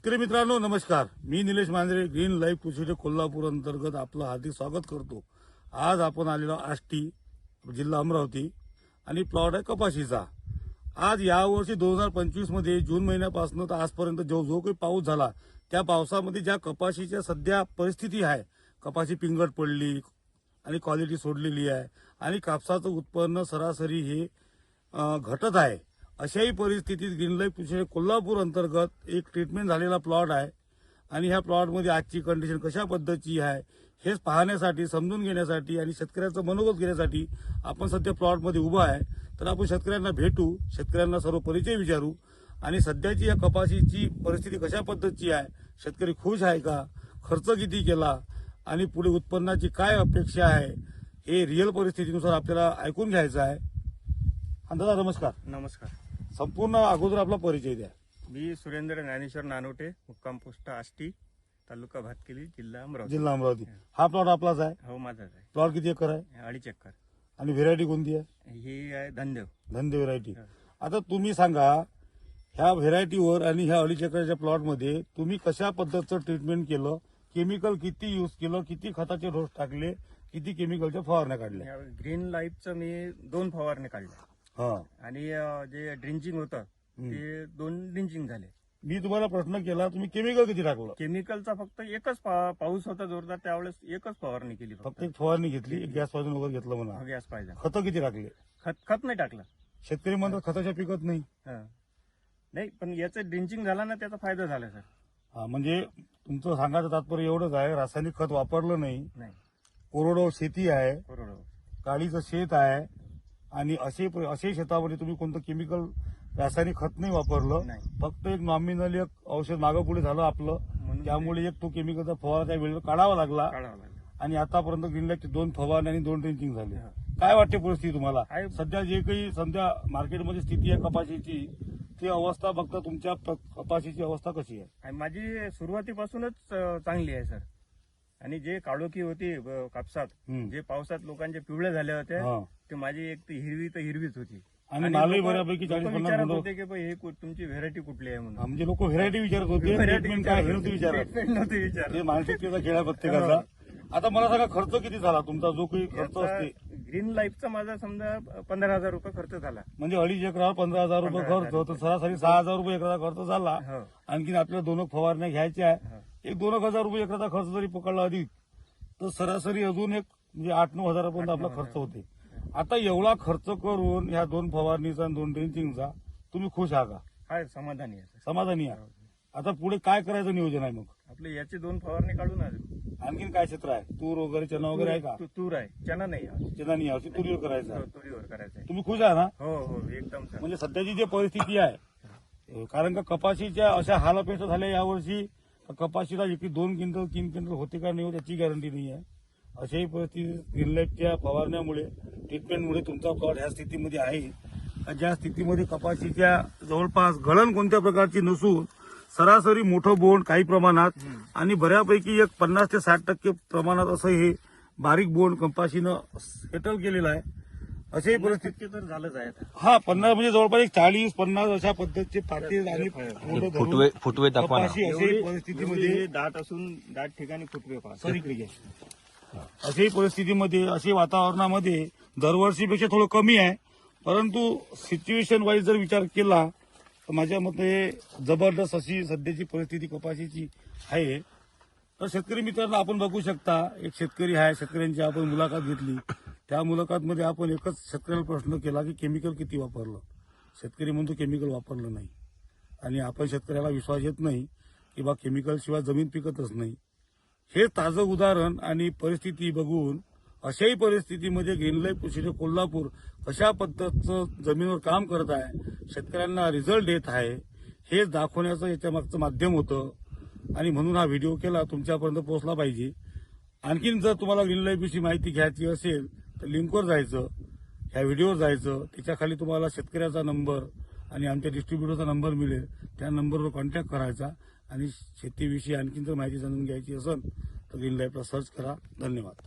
शेतकरी मित्रांनो नमस्कार. मी निलेश मांजरे ग्रीन लाईफ कृषी कोल्हापूर अंतर्गत आपलं हार्दिक स्वागत करतो. आज आपण आलेलो आष्टी जिल्हा अमरावती आणि प्लॉट आहे कपाशीचा. आज यावर्षी 2025 मध्ये जून महिन्यापासून तर आजपर्यंत जो काही पाऊस झाला त्या पावसामध्ये ज्या कपाशीच्या सध्या परिस्थिती आहे, कपाशी पिंगट पडली आणि क्वालिटी सोडलेली आहे आणि कापसाचं उत्पन्न सरासरी हे घटत आहे. अशाही परिस्थितीत ग्रीन लाईफ कृषी कोल्हापूर अंतर्गत एक ट्रीटमेंट झालेला प्लॉट आहे आणि ह्या प्लॉटमध्ये आजची कंडिशन कशा पद्धतीची आहे हेच पाहण्यासाठी, समजून घेण्यासाठी आणि शेतकऱ्याचं मनोगत घेण्यासाठी आपण सध्या प्लॉटमध्ये उभा आहे. तर आपण शेतकऱ्यांना भेटू, शेतकऱ्यांना सर्व परिचय विचारू आणि सध्याची या कपाशीची परिस्थिती कशा पद्धतीची आहे, शेतकरी खुश आहे का, खर्च किती केला आणि पुढे उत्पन्नाची काय अपेक्षा आहे हे रिअल परिस्थितीनुसार आपल्याला ऐकून घ्यायचं आहे. दादा नमस्कार. नमस्कार. संपूर्ण अगोदर आपला परिचय द्या. मी सुरेंद्र ज्ञानेश्वर नानोटे, मुक्काम पोस्ट आष्टी, तालुका भातकेली, जिल्हा अमरावती. जिल्हा अमरावती. हा प्लॉट आपलाच आहे? हो, माझाच आहे. प्लॉट किती एकर आहे? 2.5 एकर. आणि व्हेरायटी कोणती आहे? ही आहे धनदेव. धनदेव व्हेरायटी. आता तुम्ही सांगा, ह्या व्हेरायटीवर आणि ह्या 2.5 एकरच्या प्लॉटमध्ये तुम्ही कशा पद्धतीचं ट्रीटमेंट केलं, केमिकल किती यूज केलं, किती खताचे डोस टाकले, किती केमिकलच्या फवारण्या काढल्या? ग्रीन लाईफचं मी 2 फवारणी काढल्या. हा. आणि जे ड्रिंचिंग होतं ते 2 ड्रिंचिंग झाले. मी तुम्हाला प्रश्न केला, तुम्ही केमिकल किती टाकलं? केमिकलचा फक्त एकच पाऊस होता जोरदार, त्यावेळेस एकच फवारणी केली. फक्त एक फवारणी घेतली, एक गॅस पासून वगैरे घेतलं म्हणा. गॅस पाहिजे. खतं किती टाकले? खत नाही टाकलं. शेतकरी म्हणतात खताच्या पिकत नाही. नाही, पण याचं ड्रिंचिंग झाला ना, त्याचा फायदा झाला सर. हा, म्हणजे तुमचं सांगायचं तात्पर्य एवढंच आहे, रासायनिक खत वापरलं नाही, कोरडवाहू शेती आहे, काळीचं शेत आहे आणि असे शेतामध्ये तुम्ही कोणतं केमिकल रासायनिक खत नाही वापरलं, फक्त एक नॉमिनल एक औषध मागं पुढे झालं आपलं, त्यामुळे एक तो केमिकलचा फवारा त्या वेळेला काढावा लागला. आणि आतापर्यंत ग्रीन लाईफचे 2 फवारणी आणि 2 ड्रिंचिंग झाले. काय वाटते परिस्थिती तुम्हाला? सध्या जे काही सध्या मार्केटमध्ये स्थिती आहे कपाशीची, ती अवस्था बघता तुमच्या कपाशीची अवस्था कशी आहे? माझी सुरुवातीपासूनच चांगली आहे सर. आणि जे काळोखी होती कापसात, जे पावसात लोकांचे पिवळे झाले होते, ते माझी एक हिरवी तर हिरवीच होती. आणि मालही बऱ्यापैकी 40-50 विचारत होते की हे तुमची व्हेरायटी कुठली आहे म्हणून. म्हणजे लोक व्हेरायटी विचारत होते, ट्रीटमेंट काय हे नव्हते विचारत. हे मानसिकतेचा खेळ प्रत्येकाचा. आता मला सांगा, खर्च किती झाला तुमचा, जो काही खर्च असते? ग्रीन लाईफचा माझा समजा 15,000 रुपये खर्च झाला. म्हणजे 2.5 एकरावर 15,000 रुपये खर्च, तर सरासरी 6,000 रुपये एकराचा खर्च झाला. आणखीन आपल्याला 2 फवारण्या घ्यायच्या आहे, एक 2,000 रुपये एकराचा खर्च जरी पकडला अधिक, तर सरासरी अजून एक म्हणजे 8-9 हजारापर्यंत आपला खर्च होते. आता एवढा खर्च करून ह्या 2 फवारणीचा आणि 2 ड्रिंचिंगचा तुम्ही खुश आहात का? हाय, समाधानी आहे. समाधानी आहे. आता पुढे काय करायचं नियोजन आहे मग? आपले याची 2 फवारणी काढून आणखीन काय क्षेत्र आहे? तूर वगैरे, चना वगैरे आहे का? तूर आहे, चना नाही. चना नाही आहे, तुरीवर करायचं आहे. तुरीवर करायचं आहे. तुम्ही खुश आहे ना? हो हो, एकदम. म्हणजे सध्याची जी परिस्थिती आहे, कारण का कपाशीच्या अशा हालअपेष्टा झाल्या यावर्षी, कपाशीला एकही 2 क्विंटल 3 क्विंटल होते का नाही त्याची गॅरंटी नाही आहे. अशाही परिस्थितीत ग्रीन लाईफच्या फवारण्यामुळे, ट्रीटमेंटमुळे तुमचा प्लॉट ह्या स्थितीमध्ये आहे, ज्या स्थितीमध्ये कपाशीच्या जवळपास गळण कोणत्या प्रकारची नसून सरासरी मोठं बोंड काही प्रमाणात आणि बऱ्यापैकी एक 50 ते 60% प्रमाणात असं हे बारीक बोंड कपाशीनं सेटल केलेलं आहे. अशाही परिस्थिती तर झालंच आहे. हा, 50 म्हणजे जवळपास एक 40-50 अशा पद्धतीचे पाते आणि फुटवे दाखवा. अशाही परिस्थितीमध्ये दाट असून दाट ठिकाणी फुटवे पाहा. अशाही परिस्थितीमध्ये, अशा वातावरणामध्ये दरवर्षीपेक्षा थोडं कमी आहे, परंतु सिच्युएशन वाईज जर विचार केला तर माझ्या मते जबरदस्त अशी सध्याची परिस्थिती कपाशीची आहे. तर शेतकरी मित्रांनो आपण बघू शकता, एक शेतकरी आहे, शेतकऱ्यांची आपण मुलाखत घेतली. त्या मुलाखतमध्ये आपण एकच शेतकऱ्याला प्रश्न केला की केमिकल किती वापरलं. शेतकरी म्हणतो केमिकल वापरलं नाही. आणि आपण शेतकऱ्याला विश्वास येत नाही की बा केमिकल शिवाय जमीन पिकतच नाही. हे ताजं उदाहरण आणि परिस्थिती बघून अशाही परिस्थितीमध्ये ग्रीन लाईफ कृषी कोल्हापूर कशा पद्धतीचं जमिनीवर काम करत आहे, शेतकऱ्यांना रिझल्ट देत आहे, हे दाखवण्याचं याच्या मागचं माध्यम होतं. आणि म्हणून हा व्हिडिओ केला, तुमच्यापर्यंत पोहोचला पाहिजे. आणखीन जर तुम्हाला ग्रीन लाईफविषयी माहिती घ्यायची असेल तर लिंकवर जायचं, ह्या व्हिडिओवर जायचं, त्याच्याखाली तुम्हाला शेतकऱ्याचा नंबर आणि आमच्या डिस्ट्रीब्युटरचा नंबर मिळेल. त्या नंबरवर कॉन्टॅक्ट करायचा आणि शेतीविषयी आणखीन जर माहिती जाणून घ्यायची असेल तर ग्रीन लाईफला सर्च करा. धन्यवाद.